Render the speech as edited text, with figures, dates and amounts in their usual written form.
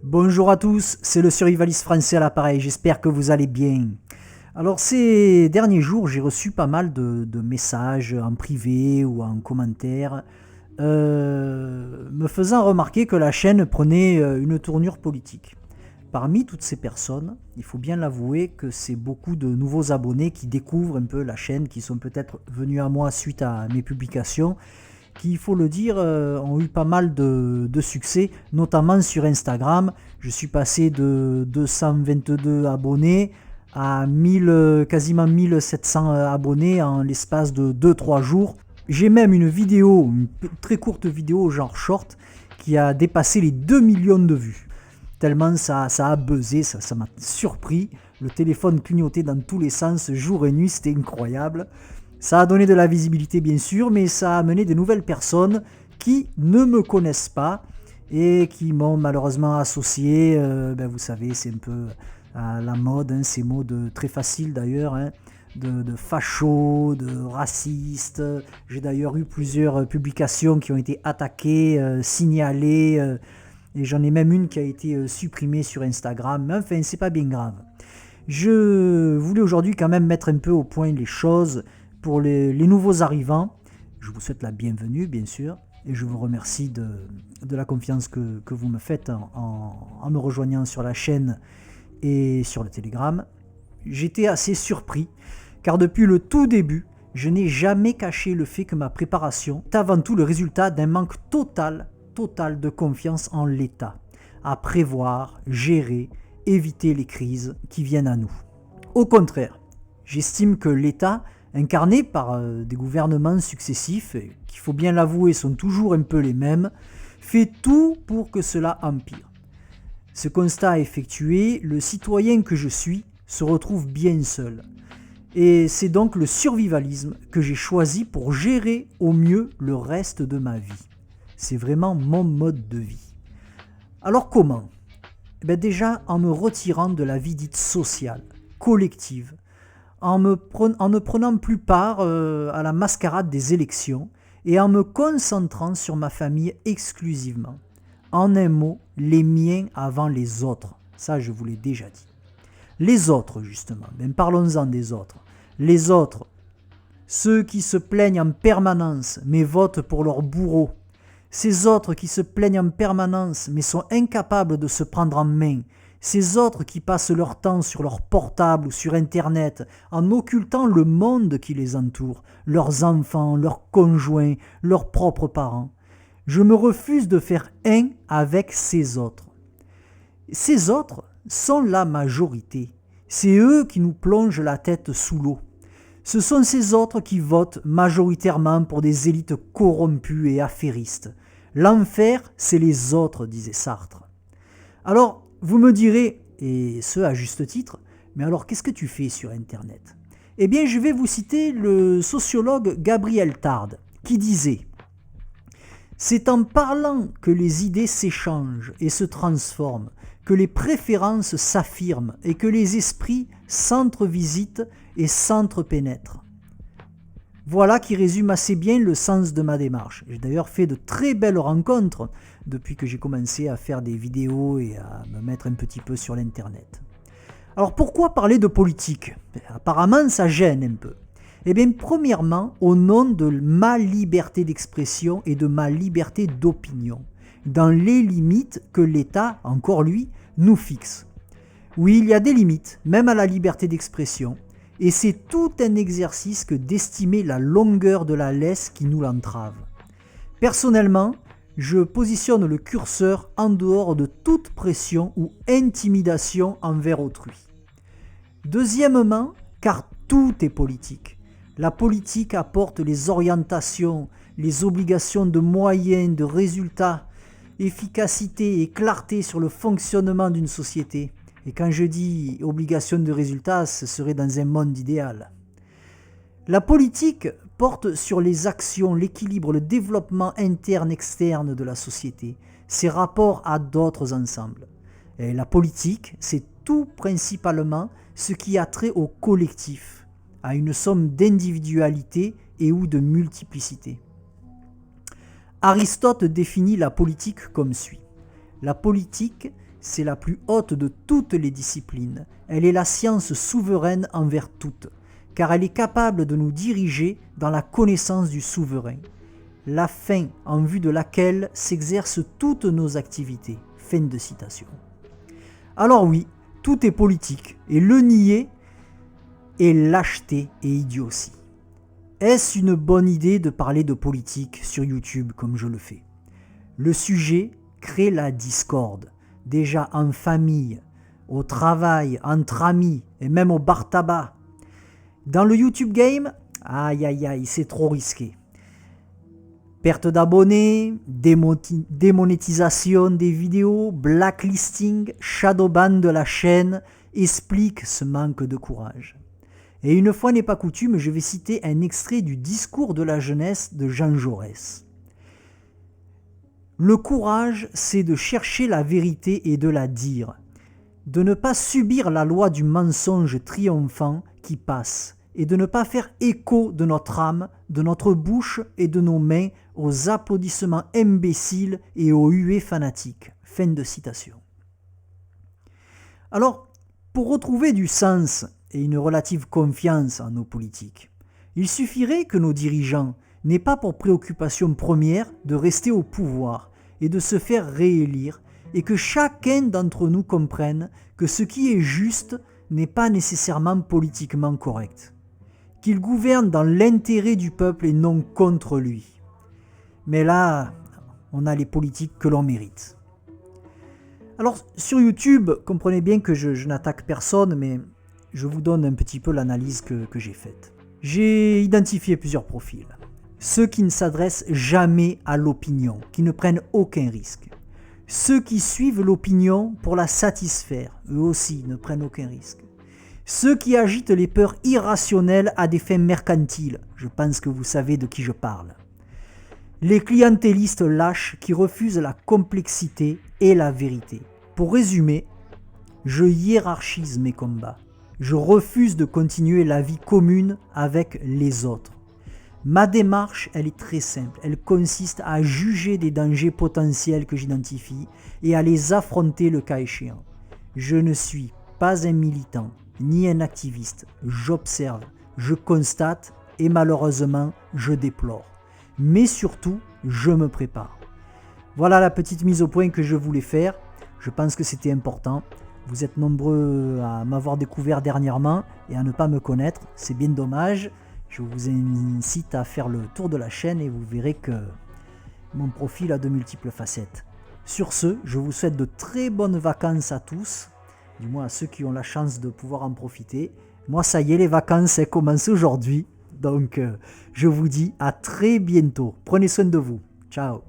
Bonjour à tous, c'est le survivaliste français à l'appareil, j'espère que vous allez bien. Alors ces derniers jours, j'ai reçu pas mal de messages en privé ou en commentaire me faisant remarquer que la chaîne prenait une tournure politique. Parmi toutes ces personnes, il faut bien l'avouer que c'est beaucoup de nouveaux abonnés qui découvrent un peu la chaîne, qui sont peut-être venus à moi suite à mes publications, qui, il faut le dire, ont eu pas mal de succès, notamment sur Instagram. Je suis passé de 222 abonnés à 1000, quasiment 1700 abonnés en l'espace de 2-3 jours. J'ai même une vidéo, une très courte vidéo genre short, qui a dépassé les 2 millions de vues. Tellement ça a buzzé, ça m'a surpris. Le téléphone clignotait dans tous les sens, jour et nuit, c'était incroyable. Ça a donné de la visibilité bien sûr, mais ça a amené de nouvelles personnes qui ne me connaissent pas et qui m'ont malheureusement associé, vous savez, c'est un peu à la mode, hein, ces mots très faciles d'ailleurs, hein, de facho, de raciste. J'ai d'ailleurs eu plusieurs publications qui ont été attaquées, signalées, et j'en ai même une qui a été supprimée sur Instagram, mais enfin c'est pas bien grave. Je voulais aujourd'hui quand même mettre un peu au point les choses pour les nouveaux arrivants. Je vous souhaite la bienvenue, bien sûr, et je vous remercie de la confiance que vous me faites en me rejoignant sur la chaîne et sur le Telegram. J'étais assez surpris, car depuis le tout début, je n'ai jamais caché le fait que ma préparation est avant tout le résultat d'un manque total de confiance en l'État, à prévoir, gérer, éviter les crises qui viennent à nous. Au contraire, j'estime que l'État, incarné par des gouvernements successifs, et qu'il faut bien l'avouer sont toujours un peu les mêmes, fait tout pour que cela empire. Ce constat effectué, le citoyen que je suis se retrouve bien seul. Et c'est donc le survivalisme que j'ai choisi pour gérer au mieux le reste de ma vie. C'est vraiment mon mode de vie. Alors comment ? Déjà en me retirant de la vie dite sociale, collective, en ne prenant plus part à la mascarade des élections et en me concentrant sur ma famille exclusivement. En un mot, les miens avant les autres. Ça, je vous l'ai déjà dit. Les autres, justement, parlons-en des autres. Les autres, ceux qui se plaignent en permanence mais votent pour leur bourreau. Ces autres qui se plaignent en permanence mais sont incapables de se prendre en main. Ces autres qui passent leur temps sur leur portable ou sur Internet en occultant le monde qui les entoure, leurs enfants, leurs conjoints, leurs propres parents. Je me refuse de faire un avec ces autres. Ces autres sont la majorité. C'est eux qui nous plongent la tête sous l'eau. Ce sont ces autres qui votent majoritairement pour des élites corrompues et affairistes. L'enfer, c'est les autres, disait Sartre. Alors, vous me direz, et ce à juste titre, mais alors qu'est-ce que tu fais sur Internet ? Eh bien, je vais vous citer le sociologue Gabriel Tarde, qui disait « C'est en parlant que les idées s'échangent et se transforment, que les préférences s'affirment et que les esprits s'entrevisitent et s'entrepénètrent. » Voilà qui résume assez bien le sens de ma démarche. J'ai d'ailleurs fait de très belles rencontres depuis que j'ai commencé à faire des vidéos et à me mettre un petit peu sur l'internet. Alors pourquoi parler de politique ? Apparemment ça gêne un peu. Eh bien premièrement, au nom de ma liberté d'expression et de ma liberté d'opinion, dans les limites que l'État, encore lui, nous fixe. Oui, il y a des limites, même à la liberté d'expression, et c'est tout un exercice que d'estimer la longueur de la laisse qui nous l'entrave. Personnellement, je positionne le curseur en dehors de toute pression ou intimidation envers autrui. Deuxièmement, car tout est politique. La politique apporte les orientations, les obligations de moyens, de résultats, efficacité et clarté sur le fonctionnement d'une société. Et quand je dis obligation de résultats, ce serait dans un monde idéal. La politique porte sur les actions, l'équilibre, le développement interne-externe de la société, ses rapports à d'autres ensembles. Et la politique, c'est tout principalement ce qui a trait au collectif, à une somme d'individualité et ou de multiplicité. Aristote définit la politique comme suit. La politique, c'est la plus haute de toutes les disciplines. Elle est la science souveraine envers toutes, car elle est capable de nous diriger dans la connaissance du souverain, la fin en vue de laquelle s'exercent toutes nos activités. » Fin de citation. Alors oui, tout est politique, et le nier est lâcheté et idiotie. Est-ce une bonne idée de parler de politique sur YouTube comme je le fais? Le sujet crée la discorde, déjà en famille, au travail, entre amis et même au bar tabac. Dans le YouTube game, aïe aïe aïe, c'est trop risqué. Perte d'abonnés, démonétisation des vidéos, blacklisting, shadowban de la chaîne expliquent ce manque de courage. Et une fois n'est pas coutume, je vais citer un extrait du discours de la jeunesse de Jean Jaurès. Le courage, c'est de chercher la vérité et de la dire, de ne pas subir la loi du mensonge triomphant qui passe, et de ne pas faire écho de notre âme, de notre bouche et de nos mains aux applaudissements imbéciles et aux huées fanatiques. Fin de citation. Alors, pour retrouver du sens et une relative confiance en nos politiques, il suffirait que nos dirigeants n'aient pas pour préoccupation première de rester au pouvoir et de se faire réélire, et que chacun d'entre nous comprenne que ce qui est juste n'est pas nécessairement politiquement correct, qu'il gouverne dans l'intérêt du peuple et non contre lui. Mais là, on a les politiques que l'on mérite. Alors, sur YouTube, comprenez bien que je n'attaque personne, mais je vous donne un petit peu l'analyse que j'ai faite. J'ai identifié plusieurs profils. Ceux qui ne s'adressent jamais à l'opinion, qui ne prennent aucun risque. Ceux qui suivent l'opinion pour la satisfaire, eux aussi ne prennent aucun risque. Ceux qui agitent les peurs irrationnelles à des fins mercantiles, je pense que vous savez de qui je parle. Les clientélistes lâches qui refusent la complexité et la vérité. Pour résumer, je hiérarchise mes combats. Je refuse de continuer la vie commune avec les autres. Ma démarche, elle est très simple. Elle consiste à juger des dangers potentiels que j'identifie et à les affronter le cas échéant. Je ne suis pas un militant, ni un activiste. J'observe, je constate et malheureusement, je déplore. Mais surtout, je me prépare. Voilà la petite mise au point que je voulais faire. Je pense que c'était important. Vous êtes nombreux à m'avoir découvert dernièrement et à ne pas me connaître. C'est bien dommage. Je vous incite à faire le tour de la chaîne et vous verrez que mon profil a de multiples facettes. Sur ce, je vous souhaite de très bonnes vacances à tous, du moins à ceux qui ont la chance de pouvoir en profiter. Moi, ça y est, les vacances elles commencent aujourd'hui. Donc, je vous dis à très bientôt. Prenez soin de vous. Ciao.